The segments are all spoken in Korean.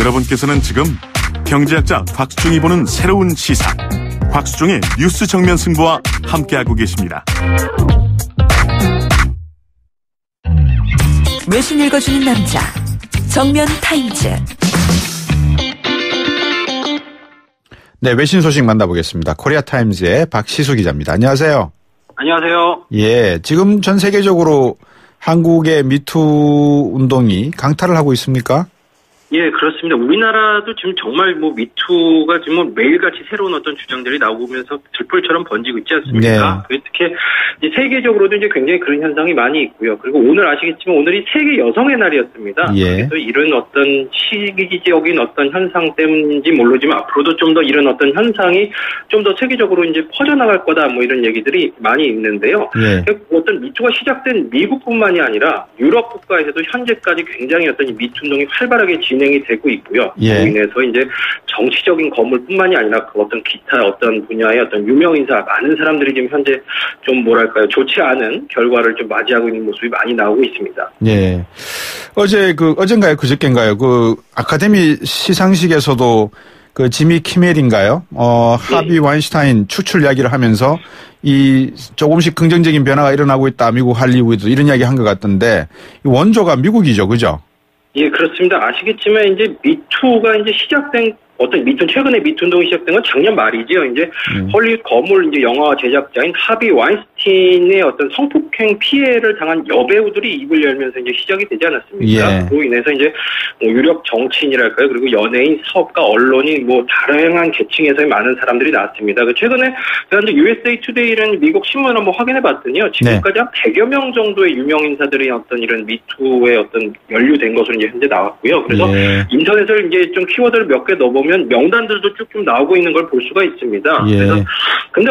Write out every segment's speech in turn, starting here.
여러분께서는 지금 경제학자 곽수종이 보는 새로운 시사, 곽수종의 뉴스 정면 승부와 함께하고 계십니다. 외신 읽어주는 남자, 정면 타임즈. 네, 외신 소식 만나보겠습니다. 코리아 타임즈의 박시수 기자입니다. 안녕하세요. 안녕하세요. 예, 지금 전 세계적으로 한국의 미투 운동이 강타를 하고 있습니까? 예, 그렇습니다. 우리나라도 지금 정말 미투가 지금 매일같이 새로운 어떤 주장들이 나오면서 들불처럼 번지고 있지 않습니까? 네. 특히 이제 세계적으로도 이제 굉장히 그런 현상이 많이 있고요. 그리고 오늘 아시겠지만 오늘이 세계 여성의 날이었습니다. 예. 그래서 이런 어떤 시기적인 어떤 현상 때문인지 모르지만 앞으로도 좀 더 이런 어떤 현상이 좀 더 세계적으로 이제 퍼져나갈 거다 이런 얘기들이 많이 있는데요. 예. 어떤 미투가 시작된 미국뿐만이 아니라 유럽 국가에서도 현재까지 굉장히 어떤 미투 운동이 활발하게 진행이 되고 있고요. 예. 그로 인해서 이제 정치적인 거물뿐만이 아니라 그 어떤 기타 어떤 분야의 어떤 유명 인사 많은 사람들이 지금 현재 좀 뭐랄까요, 좋지 않은 결과를 좀 맞이하고 있는 모습이 많이 나오고 있습니다. 예. 어젠가요, 그저께인가요? 아카데미 시상식에서도 지미 키멜인가요? 하비 와인슈타인 추출 이야기를 하면서 조금씩 긍정적인 변화가 일어나고 있다. 미국 할리우드 이런 이야기 한 것 같던데 원조가 미국이죠, 그죠? 예, 그렇습니다. 아시겠지만 이제 미투가 이제 시작된 최근에 미투 운동이 시작된 건 작년 말이죠. 이제 헐리우드 거물 이제 영화 제작자인 하비 와인스타인의 어떤 성폭행 피해를 당한 여배우들이 입을 열면서 이제 시작이 되지 않았습니까? 예. 그로 인해서 이제 유력 정치인이랄까요, 그리고 연예인, 사업가, 언론이 다양한 계층에서의 많은 사람들이 나왔습니다. 최근에 제가 이제 USA 투데이라는 미국 신문을 한번 확인해봤더니요, 지금까지 한 100여 명 정도의 유명 인사들이 어떤 이런 미투에 어떤 연루된 것으로 이제 현재 나왔고요. 그래서 인터넷을 이제 좀 키워드를 몇 개 넣어보면 명단들도 쭉쭉 나오고 있는 걸 볼 수가 있습니다. 예. 그래서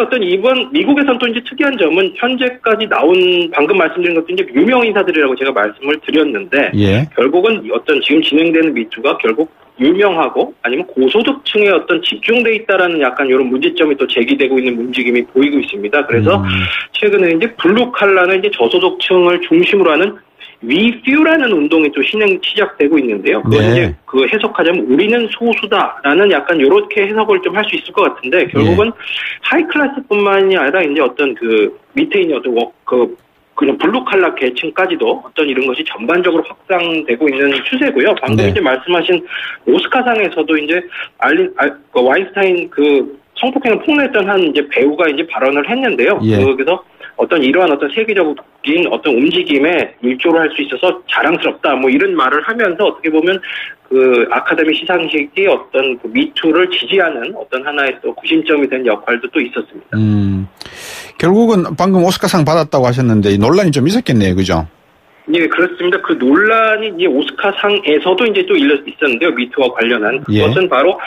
근데 이번 미국에서는 또 이제 특이한 점은 현재까지 나온 방금 말씀드린 것도 이제 유명 인사들이라고 제가 말씀을 드렸는데 결국은 지금 진행되는 미투가 결국 유명하고 아니면 고소득층에 집중돼 있다라는 약간 이런 문제점이 또 제기되고 있는 움직임이 보이고 있습니다. 그래서 최근에 이제 블루 칼라는 이제 저소득층을 중심으로 하는 We Few라는 운동이 또 시작되고 있는데요. 그건 이제 해석하자면 우리는 소수다라는 약간 이렇게 해석을 좀 할 수 있을 것 같은데 결국은 하이 클래스뿐만이 아니라 이제 밑에 있는 그냥 블루 칼라 계층까지도 이런 것이 전반적으로 확장되고 있는 추세고요. 방금 이제 말씀하신 오스카상에서도 이제 와인스타인 성폭행을 폭로했던 한 이제 배우가 이제 발언을 했는데요. 그래서 이러한 세계적인 움직임에 일조를 할 수 있어서 자랑스럽다 이런 말을 하면서 어떻게 보면 아카데미 시상식이 미투를 지지하는 하나의 또 구심점이 된 역할도 또 있었습니다. 결국은 방금 오스카상 받았다고 하셨는데 논란이 좀 있었겠네요, 그죠? 예, 그렇습니다. 그 논란이 이제 오스카상에서도 이제 또 있었는데요. 미투와 관련한. 그것은 바로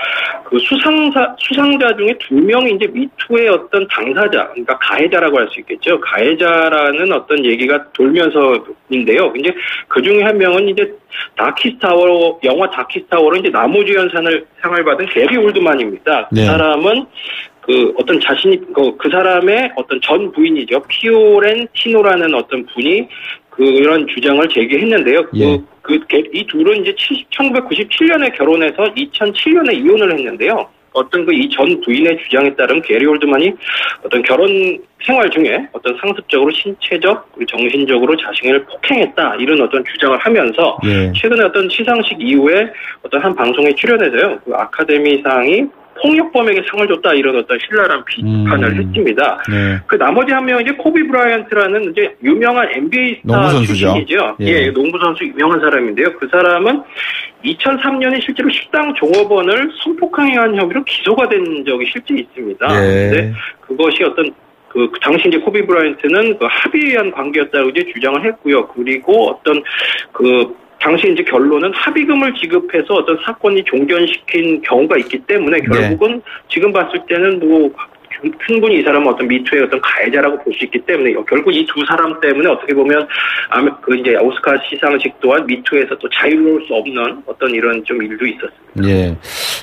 수상자 중에 2명이 이제 미투의 당사자, 그러니까 가해자라고 할 수 있겠죠. 가해자라는 얘기가 돌면서인데요. 이제 그 중에 한 명은 이제 영화 다키스타워로 이제 나무주연상을 받은 게리 올드만입니다. 그 사람은 그 사람의 전 부인이죠. 피오렌티노라는 분이 그런 주장을 제기했는데요. 이 둘은 이제 1997년에 결혼해서 2007년에 이혼을 했는데요. 이 전 부인의 주장에 따르면 게리 올드만이 결혼 생활 중에 상습적으로 신체적, 정신적으로 자신을 폭행했다 이런 주장을 하면서 최근에 시상식 이후에 한 방송에 출연해서요. 아카데미상이 폭력범에게 상을 줬다 이런 신랄한 비판을 했습니다. 그 나머지 한 명은 이제 코비 브라이언트라는 이제 유명한 NBA 스타 출신이죠. 농구 선수 유명한 사람인데요. 그 사람은 2003년에 실제로 식당 종업원을 성폭행한 혐의로 기소가 된 적이 실제 있습니다. 근데 그것이 당시 이제 코비 브라이언트는 합의에 의한 관계였다고 이제 주장을 했고요. 그리고 당시 이제 결론은 합의금을 지급해서 사건이 종전시킨 경우가 있기 때문에 결국은 지금 봤을 때는 충분히 이 사람은 미투의 가해자라고 볼 수 있기 때문에 결국 이 두 사람 때문에 어떻게 보면 이제 오스카 시상식 또한 미투에서 또 자유로울 수 없는 이런 좀 일도 있었습니다. 예.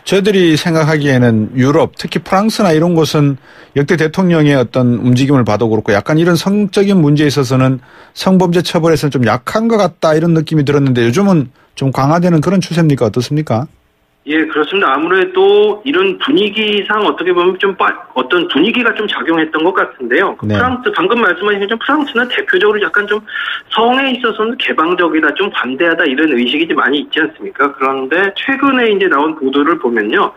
저희들이 생각하기에는 유럽, 특히 프랑스나 이런 곳은 역대 대통령의 움직임을 봐도 그렇고 약간 이런 성적인 문제에 있어서는 성범죄 처벌에서는 좀 약한 것 같다 이런 느낌이 들었는데 요즘은 좀 강화되는 그런 추세입니까? 어떻습니까? 예, 그렇습니다. 아무래도 이런 분위기상 어떻게 보면 좀 어떤 분위기가 좀 작용했던 것 같은데요. 네. 프랑스, 방금 말씀하신 것처럼 프랑스는 대표적으로 약간 좀 성에 있어서는 개방적이다, 좀 반대하다 이런 의식이 좀 많이 있지 않습니까? 그런데 최근에 이제 나온 보도를 보면요.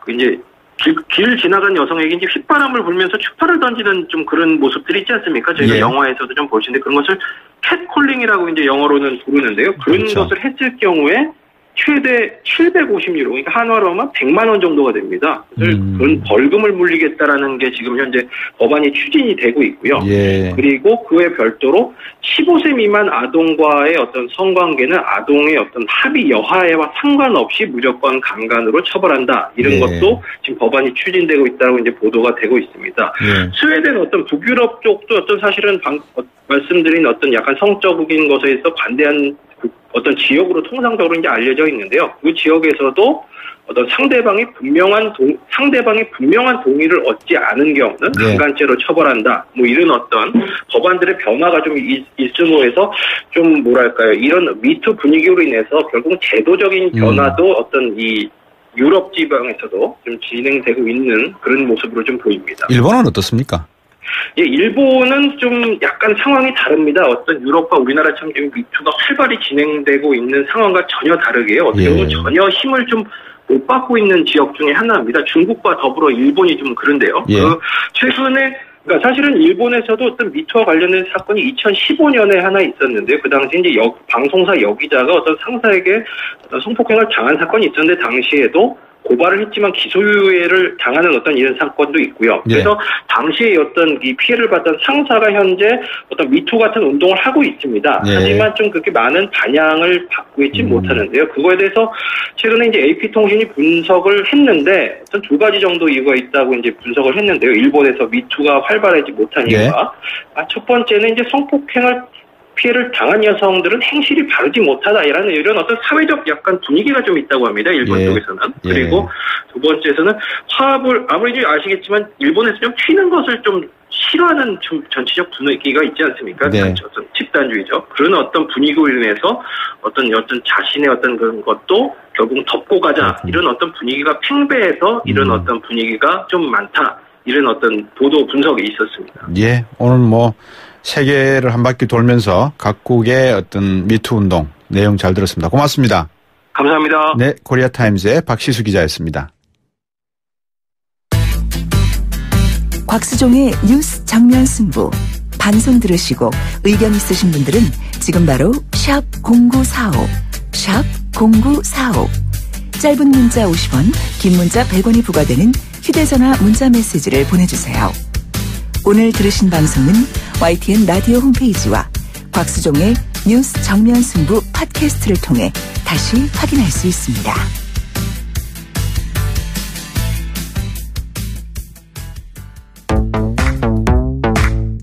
이제 길 지나간 여성에게 이제 휘바람을 불면서 추파를 던지는 좀 그런 모습들이 있지 않습니까? 저희가 예. 영화에서도 좀 볼 수 있는데 그런 것을 캣콜링이라고 이제 영어로는 부르는데요. 그런 그렇죠. 것을 했을 경우에 최대 750유로, 그러니까 한화로 하면 100만 원 정도가 됩니다. 그런 벌금을 물리겠다라는 게 지금 현재 법안이 추진이 되고 있고요. 예. 그리고 그에 별도로 15세 미만 아동과의 어떤 성관계는 아동의 어떤 합의 여하와 상관없이 무조건 강간으로 처벌한다. 이런 예. 것도 지금 법안이 추진되고 있다고 이제 보도가 되고 있습니다. 예. 스웨덴 어떤 북유럽 쪽도 어떤 사실은 말씀드린 어떤 약간 성적인 것에 있어 반대한 어떤 지역으로 통상적으로 이제 알려져 있는데요. 그 지역에서도 어떤 상대방이 분명한 동의를 얻지 않은 경우는 네. 강간죄로 처벌한다. 뭐 이런 어떤 법안들의 변화가 좀 있음으로 해서 좀 뭐랄까요. 이런 미투 분위기로 인해서 결국 제도적인 변화도 어떤 이 유럽 지방에서도 좀 진행되고 있는 그런 모습으로 좀 보입니다. 일본은 어떻습니까? 예, 일본은 좀 약간 상황이 다릅니다. 어떤 유럽과 우리나라처럼 지금 미투가 활발히 진행되고 있는 상황과 전혀 다르게요. 어떻게 보면 전혀 힘을 좀 못 받고 있는 지역 중에 하나입니다. 중국과 더불어 일본이 좀 그런데요. 예. 최근에 그러니까 사실은 일본에서도 어떤 미투와 관련된 사건이 2015년에 하나 있었는데요. 그 당시 이제 방송사 여기자가 어떤 상사에게 어떤 성폭행을 당한 사건이 있었는데 당시에도 고발을 했지만 기소유예를 당하는 어떤 이런 사건도 있고요. 예. 그래서 당시에 어떤 이 피해를 받던 상사가 현재 어떤 미투 같은 운동을 하고 있습니다. 예. 하지만 좀 그렇게 많은 반향을 받고 있지 못하는데요. 그거에 대해서 최근에 이제 AP통신이 분석을 했는데 어떤 두 가지 정도 이유가 있다고 이제 분석을 했는데요. 일본에서 미투가 활발하지 못한 예. 이유가 첫 번째는 이제 성폭행을 피해를 당한 여성들은 행실이 바르지 못하다라는 이런 어떤 사회적 약간 분위기가 좀 있다고 합니다. 일본 예. 쪽에서는. 예. 그리고 두 번째에서는 화합을 아무리 아시겠지만 일본에서 좀 튀는 것을 좀 싫어하는 좀 전체적 분위기가 있지 않습니까? 네. 어떤 집단주의죠. 그런 어떤 분위기로 인해서 어떤 자신의 어떤 그런 것도 결국 덮고 가자 이런 어떤 분위기가 팽배해서 이런 어떤 분위기가 좀 많다. 이런 어떤 보도 분석이 있었습니다. 예, 오늘 뭐 세계를 한 바퀴 돌면서 각국의 어떤 미투 운동 내용 잘 들었습니다. 고맙습니다. 감사합니다. 네, 코리아타임즈의 박시수 기자였습니다. 곽수종의 뉴스 정면 승부. 방송 들으시고 의견 있으신 분들은 지금 바로 샵 0945, 샵 0945. 짧은 문자 50원, 긴 문자 100원이 부과되는 휴대전화 문자 메시지를 보내주세요. 오늘 들으신 방송은 YTN 라디오 홈페이지와 곽수종의 뉴스 정면 승부 팟캐스트를 통해 다시 확인할 수 있습니다.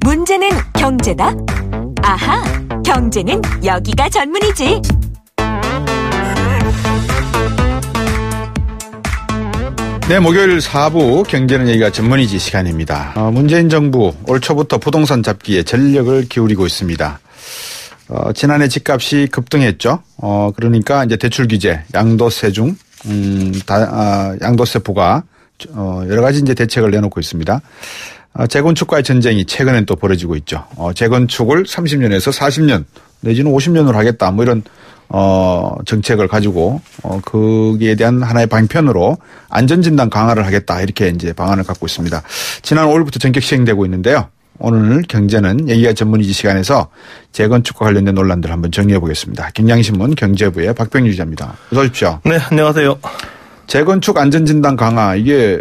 문제는 경제다? 아하, 경제는 여기가 전문이지. 네, 목요일 4부 경제는 얘기가 전문이지 시간입니다. 문재인 정부 올 초부터 부동산 잡기에 전력을 기울이고 있습니다. 지난해 집값이 급등했죠. 그러니까 이제 대출 규제, 양도세 중 양도세 부과 여러 가지 이제 대책을 내놓고 있습니다. 재건축과의 전쟁이 최근엔 또 벌어지고 있죠. 재건축을 30년에서 40년 내지는 50년으로 하겠다. 뭐 이런 정책을 가지고 거기에 대한 하나의 방편으로 안전진단 강화를 하겠다. 이렇게 이제 방안을 갖고 있습니다. 지난 5일부터 전격 시행되고 있는데요. 오늘 경제는 얘기가 전문이지 시간에서 재건축과 관련된 논란들 한번 정리해 보겠습니다. 경향신문 경제부의 박병규 기자입니다. 어서 오십시오. 네, 안녕하세요. 재건축 안전진단 강화 이게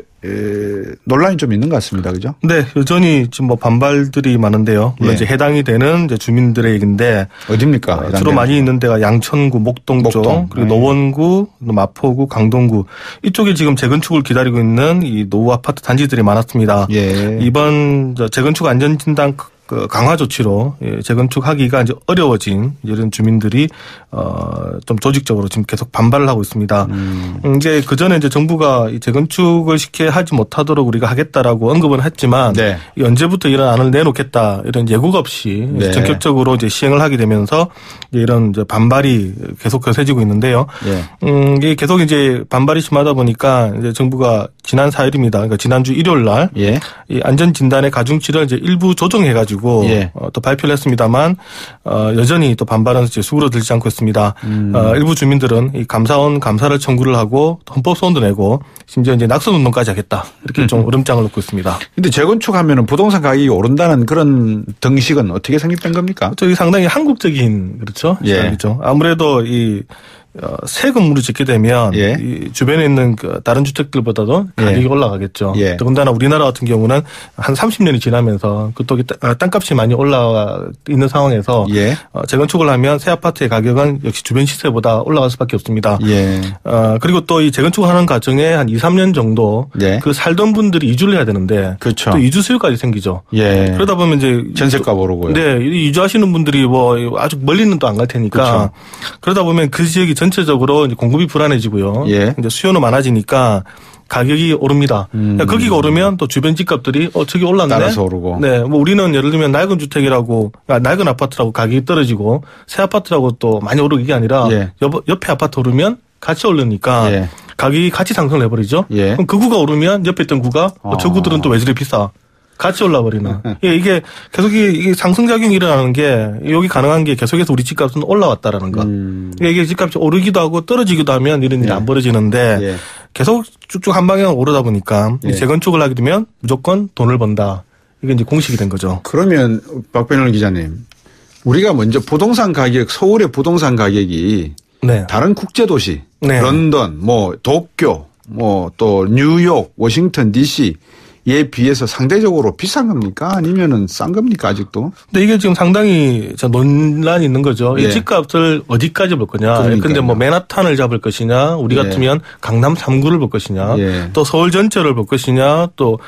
논란이 좀 있는 것 같습니다. 그죠? 네, 여전히 지금 뭐 반발들이 많은데요. 물론 예. 이제 해당이 되는 이제 주민들의 얘기인데 어디입니까? 주로 많이 있는 데가 양천구, 목동 쪽, 그리고 노원구, 마포구, 강동구 이쪽에 지금 재건축을 기다리고 있는 이 노후 아파트 단지들이 많았습니다. 예. 이번 재건축 안전진단 그 강화 조치로 재건축하기가 이제 어려워진 이런 주민들이 좀 조직적으로 지금 계속 반발을 하고 있습니다. 이제 그 전에 이제 정부가 이 재건축을 쉽게 하지 못하도록 우리가 하겠다라고 언급은 했지만 네. 언제부터 이런 안을 내놓겠다 이런 예고가 없이 네. 전격적으로 이제 시행을 하게 되면서 이런 이제 반발이 계속 거세지고 있는데요. 네. 이게 계속 이제 반발이 심하다 보니까 이제 정부가 지난 4일입니다. 그러니까 지난주 일요일 날 예. 이 안전진단의 가중치를 이제 일부 조정해가지고 예. 또 발표를 했습니다만 여전히 또 반발은 이제 수그러들지 않고 있습니다. 일부 주민들은 이 감사원 감사를 청구를 하고 헌법소원도 내고 심지어 이제 낙선운동까지 하겠다 이렇게 좀 으름장을 놓고 있습니다. 근데 재건축하면은 부동산 가격이 오른다는 그런 등식은 어떻게 성립된 겁니까? 저기 상당히 한국적인 그렇죠. 시각이죠. 아무래도 이 새 건물을 짓게 되면 예. 이 주변에 있는 그 다른 주택들보다도 가격이 올라가겠죠. 예. 더군다나 우리나라 같은 경우는 한 30년이 지나면서 그 또 땅값이 많이 올라와 있는 상황에서 예. 재건축을 하면 새 아파트의 가격은 역시 주변 시세보다 올라갈 수밖에 없습니다. 예. 그리고 또 이 재건축을 하는 과정에 한 2, 3년 정도 예. 그 살던 분들이 이주를 해야 되는데 그렇죠. 또 이주 수요까지 생기죠. 예. 그러다 보면 이제 전세가 오르고요. 네, 이주하시는 분들이 뭐 아주 멀리는 또 안 갈 테니까 그렇죠. 그러다 보면 그 지역이 전체적으로 이제 공급이 불안해지고요. 예. 이제 수요는 많아지니까 가격이 오릅니다. 그러니까 거기가 오르면 또 주변 집값들이 저기 올랐네. 따라서 오르고. 네, 뭐 우리는 예를 들면 낡은 주택이라고 낡은 아파트라고 가격이 떨어지고 새 아파트라고 또 많이 오르는 게 아니라 예. 옆에 아파트 오르면 같이 오르니까 예. 가격이 같이 상승을 해버리죠. 예. 그럼 그 구가 오르면 옆에 있던 구가 저 구들은 또 왜 저리 비싸? 같이 올라버리는. 이게 계속 이게 상승작용이 일어나는 게 여기 가능한 게 계속해서 우리 집값은 올라왔다라는 것. 그러니까 이게 집값이 오르기도 하고 떨어지기도 하면 이런 일이 안 벌어지는데 예. 계속 쭉쭉 한 방향 오르다 보니까 예. 재건축을 하게 되면 무조건 돈을 번다. 이게 이제 공식이 된 거죠. 그러면 박변월 기자님, 우리가 먼저 부동산 가격, 서울의 부동산 가격이 네. 다른 국제도시, 네. 런던, 뭐 도쿄, 뭐 또 뉴욕, 워싱턴 DC 에 비해서 상대적으로 비싼 겁니까? 아니면은 싼 겁니까? 아직도? 근데 이게 지금 상당히 논란이 있는 거죠. 예. 이 집값을 어디까지 볼 거냐. 그러니까요. 근데 뭐 맨하탄을 잡을 것이냐. 우리 예. 같으면 강남 3구를 볼 것이냐. 예. 또 서울 전체를 볼 것이냐. 또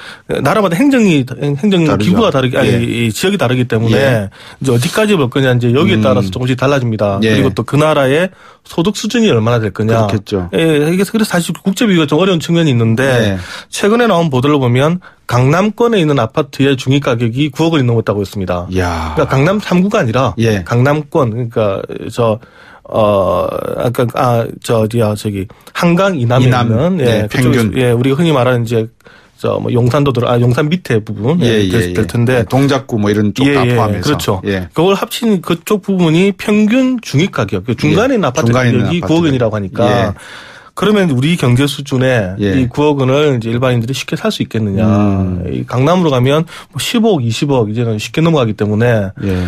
나라마다 행정 다르죠. 기구가 다르기, 예. 이 지역이 다르기 때문에 예. 이제 어디까지 볼 거냐. 이제 여기에 따라서 조금씩 달라집니다. 예. 그리고 또 그 나라의 소득 수준이 얼마나 될 거냐. 그렇겠죠. 예. 이게 그래서 사실 국제 비교가 좀 어려운 측면이 있는데 예. 최근에 나온 보도를 보면 강남권에 있는 아파트의 중위 가격이 9억을 넘었다고 했습니다. 이야. 그러니까 강남 3구가 아니라 예. 강남권 그러니까 저기 한강 이남에 이남. 있는 네, 평균. 예, 우리가 흔히 말하는 이제 뭐 용산도 용산 밑에 부분 될 텐데 동작구 뭐 이런 쪽 다 포함해서. 그렇죠. 예. 그걸 합친 그쪽 부분이 평균 중위 가격, 중간에 있는 아파트 중간에 있는 가격이 아파트 9억 원이라고 하니까. 예. 그러면 우리 경제 수준에 예. 이 9억 원을 이제 일반인들이 쉽게 살 수 있겠느냐. 이 강남으로 가면 뭐 15억, 20억 이제는 쉽게 넘어가기 때문에 예.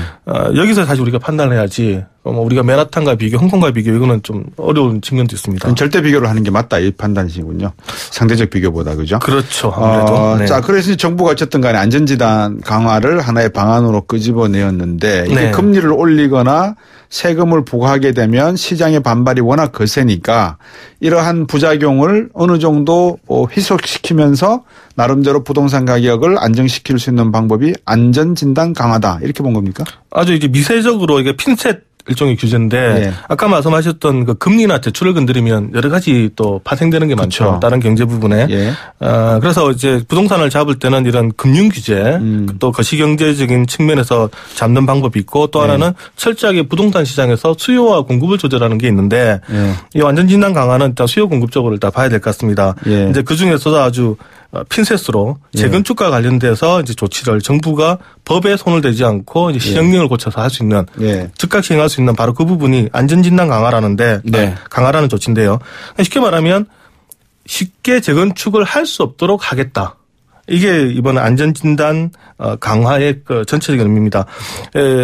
여기서 사실 우리가 판단해야지. 우리가 맨하탄과 비교, 홍콩과 비교 이거는 좀 어려운 측면도 있습니다. 그럼 절대 비교를 하는 게 맞다 이 판단이시군요. 상대적 비교보다 그죠? 그렇죠. 아무래도. 네. 자, 그래서 정부가 어쨌든 간에 안전지단 강화를 하나의 방안으로 끄집어내었는데 이게 네. 금리를 올리거나 세금을 부과하게 되면 시장의 반발이 워낙 거세니까 이러한 부작용을 어느 정도 희석시키면서 나름대로 부동산 가격을 안정시킬 수 있는 방법이 안전진단 강화다 이렇게 본 겁니까? 아주 이제 미세적으로 이게 핀셋 일종의 규제인데 예. 아까 말씀하셨던 그 금리나 대출을 건드리면 여러 가지 또 파생되는 게 많죠. 그렇죠. 다른 경제 부분에. 예. 그래서 이제 부동산을 잡을 때는 이런 금융 규제 또 거시경제적인 측면에서 잡는 방법이 있고 또 하나는 철저하게 부동산 시장에서 수요와 공급을 조절하는 게 있는데 이 완전진단 강화는 일단 수요 공급적으로 일단 봐야 될 것 같습니다. 예. 이제 그 중에서도 아주 핀셋으로 재건축과 관련돼서 이제 조치를 정부가 법에 손을 대지 않고 이제 시행령을 고쳐서 할 수 있는 예. 즉각 시행할 수 있는 바로 그 부분이 안전진단 강화라는데 네. 강화라는 조치인데요. 쉽게 말하면 쉽게 재건축을 할 수 없도록 하겠다. 이게 이번 안전진단 강화의 그 전체적인 의미입니다.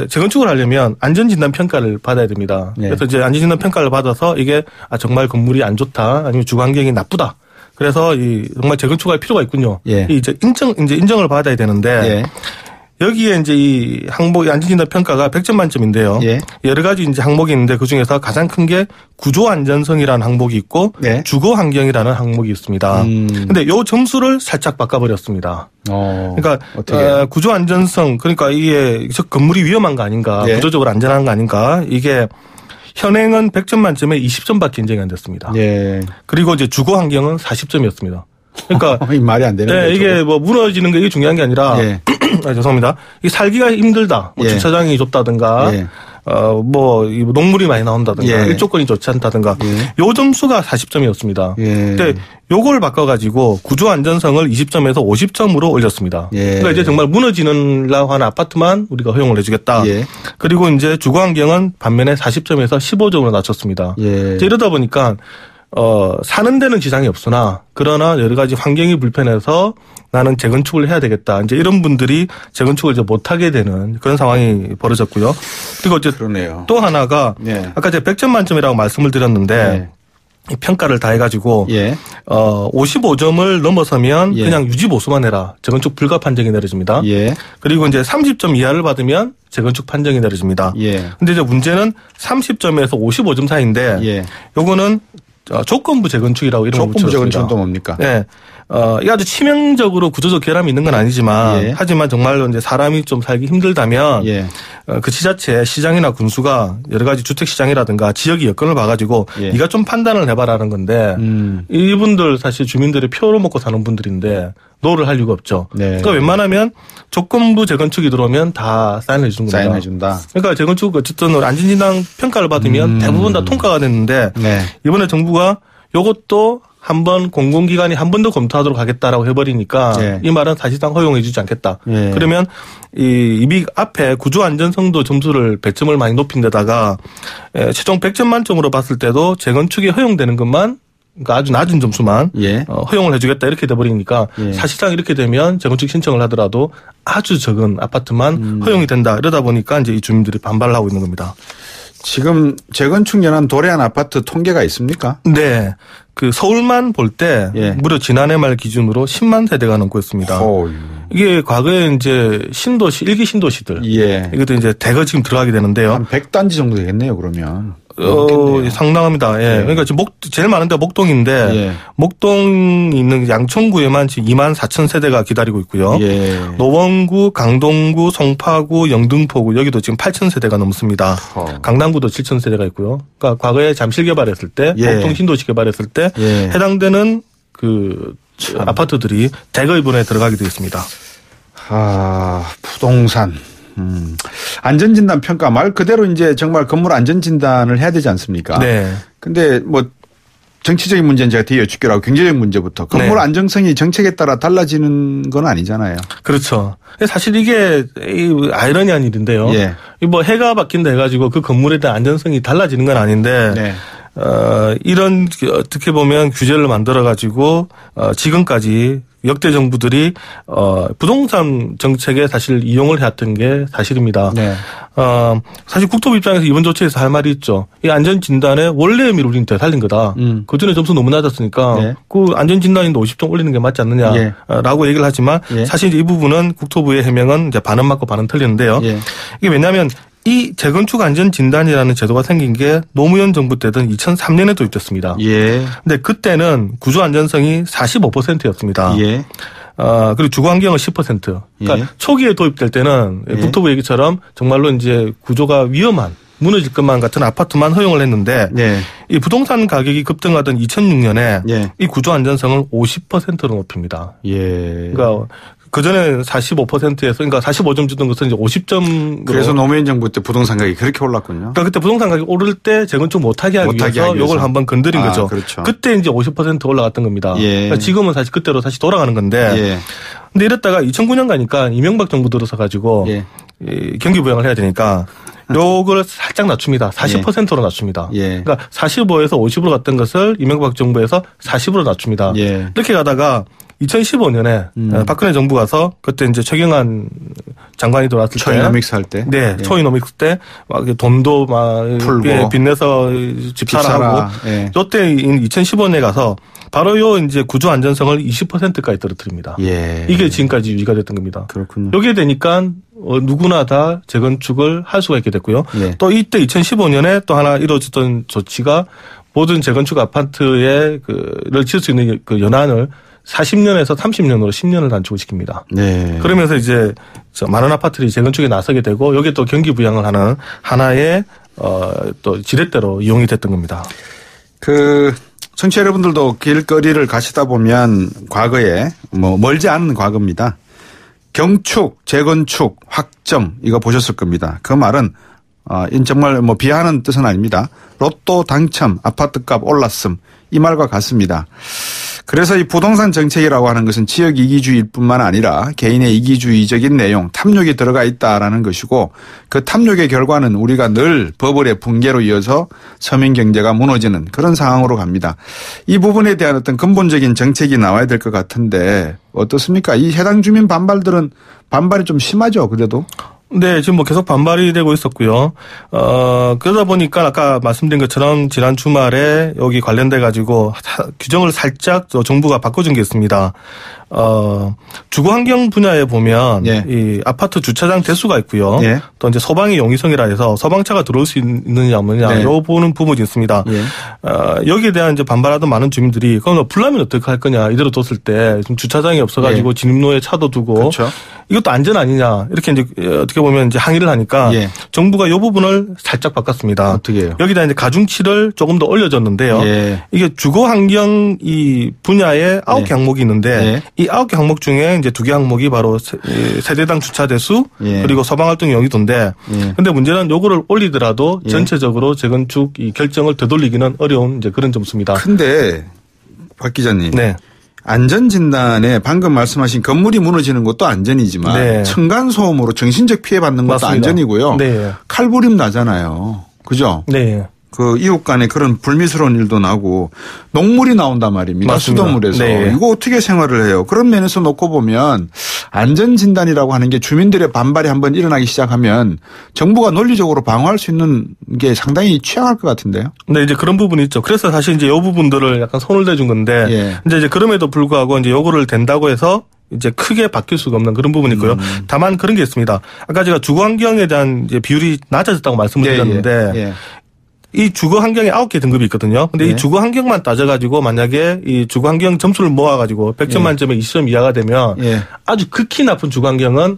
재건축을 하려면 안전진단 평가를 받아야 됩니다. 네. 그래서 이제 안전진단 평가를 받아서 이게 정말 건물이 안 좋다, 아니면 주거 환경이 나쁘다. 그래서 정말 재건축할 필요가 있군요. 예. 이제 인정을 받아야 되는데. 예. 여기에 이제 이 항목 안전진단 평가가 100점 만점인데요. 예. 여러 가지 이제 항목이 있는데 그 중에서 가장 큰 게 구조 안전성이라는 항목이 있고 네. 주거 환경이라는 항목이 있습니다. 근데 요 점수를 살짝 바꿔버렸습니다. 그러니까 구조 안전성 그러니까 이게 저 건물이 위험한 거 아닌가, 예. 구조적으로 안전한 거 아닌가 이게 현행은 100점 만점에 20점밖에 인정이 안 됐습니다. 예. 그리고 이제 주거 환경은 40점이었습니다. 그러니까 이 말이 안 되는 네, 거죠. 이게 뭐 무너지는 게 이게 중요한 게 아니라 예. 아, 죄송합니다. 이 살기가 힘들다. 뭐 예. 주차장이 좁다든가 예. 뭐 농물이 많이 나온다든가 예. 일조건이 좋지 않다든가 예. 요 점수가 40점이었습니다. 예. 근데 요걸 바꿔가지고 구조 안전성을 20점에서 50점으로 올렸습니다. 예. 그러니까 이제 정말 무너지는라고 하는 아파트만 우리가 허용을 해주겠다. 예. 그리고 이제 주거 환경은 반면에 40점에서 15점으로 낮췄습니다. 예. 이제 이러다 보니까 사는 데는 지장이 없으나 그러나 여러 가지 환경이 불편해서 나는 재건축을 해야 되겠다. 이제 이런 분들이 재건축을 이제 못하게 되는 그런 상황이 벌어졌고요. 그리고 이제 그러네요. 또 하나가 예. 아까 제가 100점 만점이라고 말씀을 드렸는데 예. 이 평가를 다 해가지고 예. 55점을 넘어서면 예. 그냥 유지 보수만 해라. 재건축 불가 판정이 내려집니다. 예. 그리고 이제 30점 이하를 받으면 재건축 판정이 내려집니다. 예. 근데 이제 문제는 30점에서 55점 사이인데 예. 요거는 조건부 재건축이라고 이름을 조건부 붙였습니다. 재건축은 또 뭡니까? 네. 이게 아주 치명적으로 구조적 결함이 있는 건 아니지만 예. 하지만 정말로 이제 사람이 좀 살기 힘들다면 예. 그 지자체 시장이나 군수가 여러 가지 주택 시장이라든가 지역의 여건을 봐가지고 예. 네가 좀 판단을 해봐라는 건데 이분들 사실 주민들이 표로 먹고 사는 분들인데 노를 할 이유가 없죠. 네. 그러니까 웬만하면 조건부 재건축이 들어오면 다 사인해 주는 겁니다. 사인해 준다. 그러니까 재건축 어쨌든 안전진단 평가를 받으면 대부분 다 통과가 됐는데 네. 이번에 정부가 요것도 한번 공공기관이 한 번 더 검토하도록 하겠다라고 해버리니까 예. 이 말은 사실상 허용해주지 않겠다. 예. 그러면 이 앞에 구조 안전성도 점수를 100점을 많이 높인 데다가 최종 100점 만점으로 봤을 때도 재건축이 허용되는 것만 그러니까 아주 낮은 점수만 예. 허용을 해주겠다 이렇게 돼버리니까 예. 사실상 이렇게 되면 재건축 신청을 하더라도 아주 적은 아파트만 허용이 된다. 이러다 보니까 이제 이 주민들이 반발을 하고 있는 겁니다. 지금 재건축 연한 도래한 아파트 통계가 있습니까? 네. 그 서울만 볼 때 예. 무려 지난해 말 기준으로 10만 세대가 넘고 있습니다. 이게 과거에 이제 신도시, 일기 신도시들. 예. 이것도 이제 대거 지금 들어가게 되는데요. 한 100단지 정도 되겠네요, 그러면. 상당합니다. 예. 예. 그러니까 지금 제일 많은 데가 목동인데 예. 목동이 있는 양천구에만 지금 2만 4천 세대가 기다리고 있고요. 예. 노원구, 강동구, 송파구, 영등포구 여기도 지금 8천 세대가 넘습니다. 강남구도 7천 세대가 있고요. 그러니까 과거에 잠실 개발했을 때, 예. 목동 신도시 개발했을 때 예. 해당되는 그 아파트들이 대거 이번에 들어가게 되어 있습니다. 부동산. 안전진단 평가 말 그대로 이제 정말 건물 안전진단을 해야 되지 않습니까? 네. 근데 뭐 정치적인 문제는 제가 뒤에 여쭙기로 하고 경제적인 문제부터 건물 네. 안정성이 정책에 따라 달라지는 건 아니잖아요. 그렇죠. 사실 이게 아이러니한 일인데요. 예. 뭐 해가 바뀐다 해가지고 그 건물에 대한 안전성이 달라지는 건 아닌데 네. 이런 어떻게 보면 규제를 만들어 가지고 지금까지 역대 정부들이 부동산 정책에 사실 이용을 해왔던 게 사실입니다. 네. 사실 국토부 입장에서 이번 조치에서 할 말이 있죠. 이 안전진단의 원래 의미를 우리는 되살린 거다. 그전에 점수 너무 낮았으니까 네. 그 안전진단인데 50점 올리는 게 맞지 않느냐라고 얘기를 하지만 예. 사실 이 부분은 국토부의 해명은 이제 반은 맞고 반은 틀리는데요. 예. 이게 왜냐하면 이 재건축 안전진단이라는 제도가 생긴 게 노무현 정부 때든 2003년에 도입됐습니다. 예. 근데 그때는 구조 안전성이 45%였습니다. 예. 그리고 주거 환경은 10%. 그러니까 예. 초기에 도입될 때는 예. 국토부 얘기처럼 정말로 이제 구조가 위험한 무너질 것만 같은 아파트만 허용을 했는데 네. 이 부동산 가격이 급등하던 2006년에 예. 이 구조 안전성을 50%로 높입니다. 예. 그러니까 그전에 45%에서 그러니까 45점 주던 것은 이제 50점. 그래서 노무현 정부 때 부동산 가격이 그렇게 올랐군요. 그러니까 그때 부동산 가격이 오를 때 재건축 못하게 하기 위해서 이걸 한번 건드린 거죠. 그렇죠. 그때 이제 50% 올라갔던 겁니다. 예. 그러니까 지금은 사실 그때로 다시 돌아가는 건데. 예. 근데 이랬다가 2009년 가니까 이명박 정부 들어서 가지고 예. 이 경기부양을 해야 되니까 요걸 살짝 낮춥니다. 40%로 낮춥니다. 예. 그러니까 45에서 50으로 갔던 것을 이명박 정부에서 40으로 낮춥니다. 예. 이렇게 가다가 2015년에 박근혜 정부 가서 그때 이제 최경환 장관이 들어왔을 때 초이노믹스 할 때. 네, 예. 초이노믹스 때 막 돈도 막 풀고. 예, 빚내서 집 사라고. 예. 요때 2015년에 가서 바로 요 이제 구조 안전성을 20%까지 떨어뜨립니다. 예. 이게 지금까지 유지가 됐던 겁니다. 그렇군요. 여기에 되니까 누구나 다 재건축을 할 수가 있게 됐고요. 예. 또 이때 2015년에 또 하나 이루어졌던 조치가 모든 재건축 아파트에 를 지을 수 있는 그 연한을 40년에서 30년으로 10년을 단축을 시킵니다. 네. 그러면서 이제 많은 아파트들이 재건축에 나서게 되고 여기에 또 경기 부양을 하는 하나의 또 지렛대로 이용이 됐던 겁니다. 청취자 여러분들도 길거리를 가시다 보면 과거에 멀지 않은 과거입니다. 경축, 재건축, 확정 이거 보셨을 겁니다. 그 말은 정말 비하하는 뜻은 아닙니다. 로또 당첨, 아파트값 올랐음 이 말과 같습니다. 그래서 이 부동산 정책이라고 하는 것은 지역 이기주의일 뿐만 아니라 개인의 이기주의적인 내용, 탐욕이 들어가 있다라는 것이고 그 탐욕의 결과는 우리가 늘 버블의 붕괴로 이어서 서민 경제가 무너지는 그런 상황으로 갑니다. 이 부분에 대한 어떤 근본적인 정책이 나와야 될 것 같은데 어떻습니까? 이 해당 주민 반발이 좀 심하죠, 그래도? 네, 지금 계속 반발이 되고 있었고요. 그러다 보니까 아까 말씀드린 것처럼 지난 주말에 여기 관련돼 가지고 규정을 살짝 정부가 바꿔준 게 있습니다. 주거환경 분야에 보면 예. 이 아파트 주차장 대수가 있고요. 예. 또 이제 소방의 용이성이라 해서 소방차가 들어올 수 있느냐 없느냐 네. 요 보는 부분이 있습니다. 예. 여기에 대한 이제 반발하던 많은 주민들이 그럼 불나면 어떻게 할 거냐 이대로 뒀을 때 좀 주차장이 없어가지고 예. 진입로에 차도 두고 그렇죠. 이것도 안전 아니냐 이렇게 이제 어떻게 보면 이제 항의를 하니까 예. 정부가 이 부분을 살짝 바꿨습니다. 어떻게 해요? 여기다 이제 가중치를 조금 더 올려줬는데요. 예. 이게 주거환경 이 분야에 9개 예. 항목이 있는데 이 9개 항목 중에 이제 2개 항목이 바로 세대당 주차 대수 예. 그리고 소방활동 용이도인데 예. 근데 문제는 요거를 올리더라도 예. 전체적으로 재건축 이 결정을 되돌리기는 어려운 이제 그런 점수입니다. 근데 박 기자님. 네. 안전진단에 방금 말씀하신 건물이 무너지는 것도 안전이지만 네. 층간소음으로 정신적 피해 받는 것도 맞습니다. 안전이고요. 네. 칼부림 나잖아요. 그죠? 네. 그 이웃 간에 그런 불미스러운 일도 나고 녹물이 나온단 말입니다. 맞습니다. 수돗물에서. 네. 이거 어떻게 생활을 해요? 그런 면에서 놓고 보면 안전진단이라고 하는 게 주민들의 반발이 한번 일어나기 시작하면 정부가 논리적으로 방어할 수 있는 게 상당히 취약할 것 같은데요. 네, 이제 그런 부분이 있죠. 그래서 사실 이제 이 부분들을 약간 손을 대준 건데 예. 이제 그럼에도 불구하고 이제 요거를 된다고 해서 이제 크게 바뀔 수가 없는 그런 부분이 있고요. 다만 그런 게 있습니다. 아까 제가 주거환경에 대한 이제 비율이 낮아졌다고 말씀을 드렸는데 예. 이 주거환경에 9개 등급이 있거든요. 근데 네. 이 주거환경만 따져가지고 만약에 이 주거환경 점수를 모아가지고 100점 만점에 20점 이하가 되면 예. 아주 극히 나쁜 주거환경은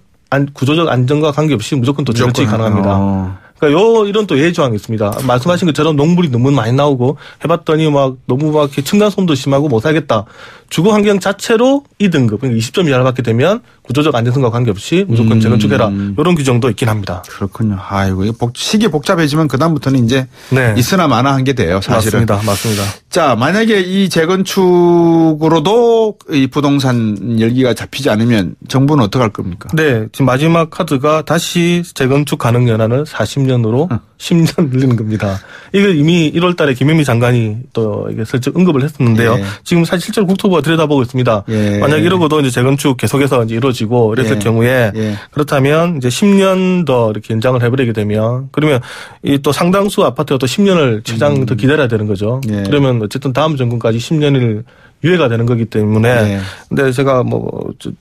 구조적 안전과 관계없이 무조건 또 재건축이 가능합니다. 그러니까 이런 또 예외 조항이 있습니다. 말씀하신 것처럼 녹물이 너무 많이 나오고 해봤더니 막 너무 막 층간소음도 심하고 못 살겠다. 주거 환경 자체로 2등급, 그러니까 20점 이하를 받게 되면 구조적 안전성과 관계없이 무조건 재건축해라. 이런 규정도 있긴 합니다. 그렇군요. 아이고, 시기 복잡해지면 그다음부터는 이제 네. 있으나 마나 한 게 돼요, 사실은. 맞습니다. 자, 만약에 이 재건축으로도 이 부동산 열기가 잡히지 않으면 정부는 어떻게 할 겁니까? 네, 지금 마지막 카드가 다시 재건축 가능 연한을 40년으로 10년 늘리는 겁니다. 이거 이미 1월 달에 김현미 장관이 또 이게 슬쩍 언급을 했었는데요. 예. 지금 사실 실제로 국토부가 들여다보고 있습니다. 예. 만약 이러고도 이제 재건축 계속해서 이제 이루어지고 이랬을 예. 경우에 예. 그렇다면 이제 10년 더 이렇게 연장을 해버리게 되면 그러면 이 또 상당수 아파트가 또 10년을 최장 더 기다려야 되는 거죠. 예. 그러면 어쨌든 다음 정권까지 10년을 유예가 되는 거기 때문에 예. 근데 제가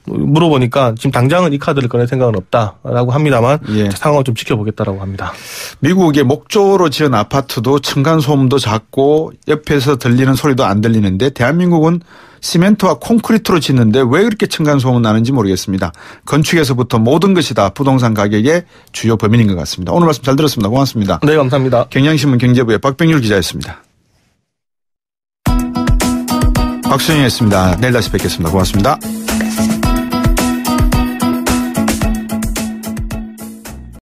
물어보니까 지금 당장은 이 카드를 꺼낼 생각은 없다라고 합니다만 예. 상황을 좀 지켜보겠다라고 합니다. 미국의 목조로 지은 아파트도 층간소음도 작고 옆에서 들리는 소리도 안 들리는데 대한민국은 시멘트와 콘크리트로 짓는데 왜 그렇게 층간소음은 나는지 모르겠습니다. 건축에서부터 모든 것이 다 부동산 가격의 주요 범인인 것 같습니다. 오늘 말씀 잘 들었습니다. 고맙습니다. 네, 감사합니다. 경향신문 경제부의 박병률 기자였습니다. 박수영이었습니다. 내일 다시 뵙겠습니다. 고맙습니다.